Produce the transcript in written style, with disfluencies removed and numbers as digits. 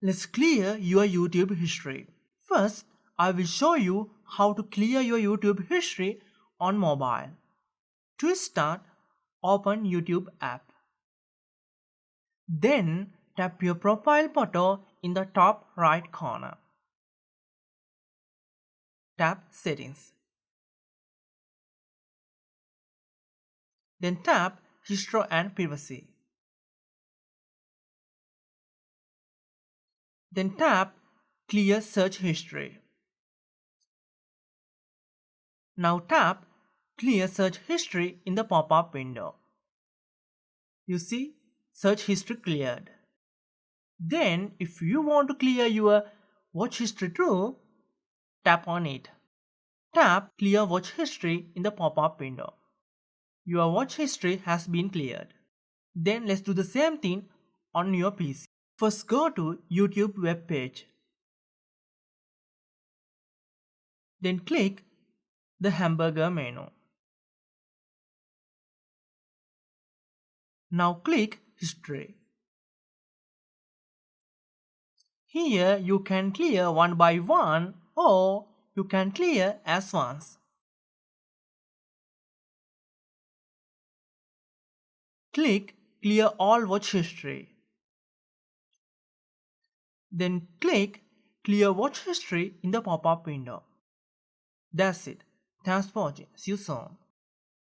Let's clear your YouTube history. First, I will show you how to clear your YouTube history on mobile. To start, open YouTube app. Then tap your profile photo in the top right corner. Tap Settings. Then tap History and Privacy. Then tap Clear Search History. Now tap Clear Search History in the pop-up window. You see, search history cleared. Then, if you want to clear your watch history too, tap on it. Tap Clear Watch History in the pop-up window. Your watch history has been cleared. Then let's do the same thing on your PC. First go to YouTube web page. Then click the hamburger menu. Now click History. Here you can clear one by one or you can clear as once. Click Clear All Watch History. Then click Clear Watch History in the pop-up window. That's it. Thanks for watching. See you soon.